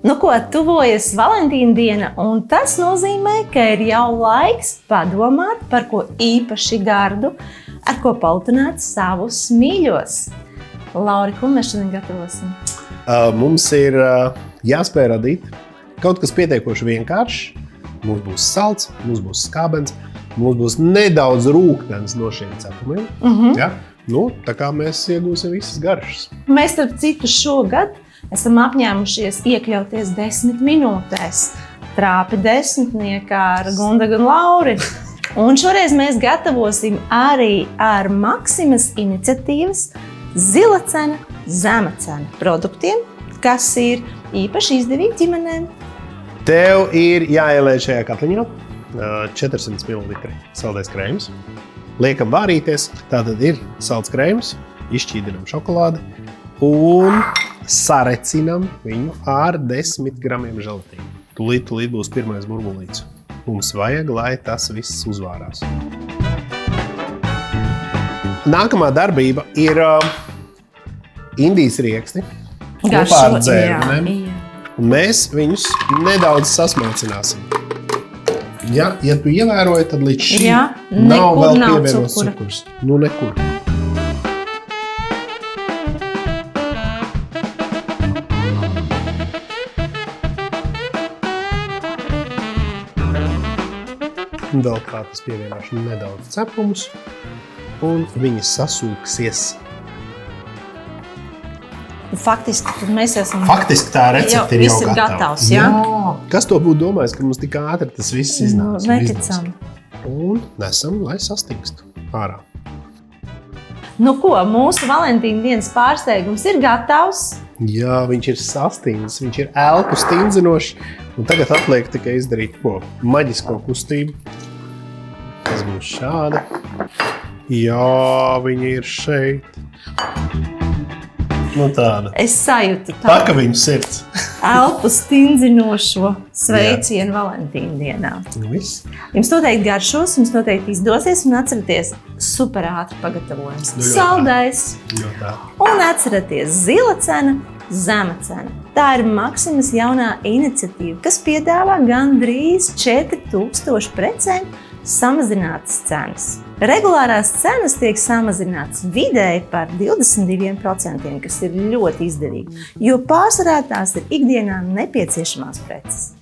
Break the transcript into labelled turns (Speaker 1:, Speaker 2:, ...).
Speaker 1: Nu ko, tuvojas Valentīna diena, un tas nozīmē, ka ir jau laiks padomāt par ko īpaši gardu, ar ko paltināt savus mīļos. Lauri, ko mēs šodien gatavosim?
Speaker 2: Mums ir jāspēj radīt kaut kas pietiekoši vienkāršs. Mums būs salds, mums būs skābens, mums būs nedaudz rūknens no šiem cepumiem. Ja? Nu, tā kā mēs iegūsim visas garšas.
Speaker 1: Mēs, starp citu, šogad esam apņēmušies iekļauties 10 minūtēs. Trāpi desmitniekā ar Gundagu un Lauri. Un šoreiz mēs gatavosim arī ar Maksimas iniciatīvas zila cena, zema cena produktiem, kas ir īpaši izdevīgi ģimenēm.
Speaker 2: Tev ir jāieliek šajā katliņā 400 ml saldais krējums. Liekam vārīties, tātad ir salds krējums, izšķīdinam šokolādi un sarecinam viņu ar 10 gramiem želatīna. Tūlīt būs pirmais burbulīts. Mums vajag, lai tas viss uzvārās. Nākamā darbība ir Indijas rieksti kopā ar dzērniem. Un mēs viņus nedaudz sasmalcināsim. Ja tu ievēroji, tad līdz šim nav vēl pievienots cukurs. Nu, nekur. Vēl kā tas pievienošu nedaudz cepumus, un viņi sasūksies.
Speaker 1: Faktiski, tad mēs esam...
Speaker 2: Faktiski tā recepte ir jau
Speaker 1: gatavs, jā?
Speaker 2: Kas to būtu domājis, ka mums tik ātri tas viss iznāca?
Speaker 1: Neticam.
Speaker 2: Un nesam, lai sastingstu ārā.
Speaker 1: Nu ko, mūsu Valentīna dienas pārsteigums ir gatavs.
Speaker 2: Jā, viņš ir sastindzis, viņš ir elpu stindzinošs. Un tagad atliek tikai izdarīt maģisko kustību. Tas būs šāda. Jā, viņi ir šeit. Nu tāda.
Speaker 1: Es sajūtu tādu.
Speaker 2: Paka viņu sirds.
Speaker 1: Elpu stindzinošo sveicienu Valentīna dienā.
Speaker 2: Viss.
Speaker 1: Jums noteikti garšos, jums noteikti izdosies un atcerieties super ātri pagatavojums. Saldais. Un atcerieties zila cena, zema cena. Tā ir Maksimas jaunā iniciatīva, kas piedāvā gandrīz 4000 precēm samazinātas cenas. Regulārās cenas tiek samazinātas vidēji par 22%, kas ir ļoti izdevīgi, jo pārsvarā tās ir ikdienā nepieciešamās preces.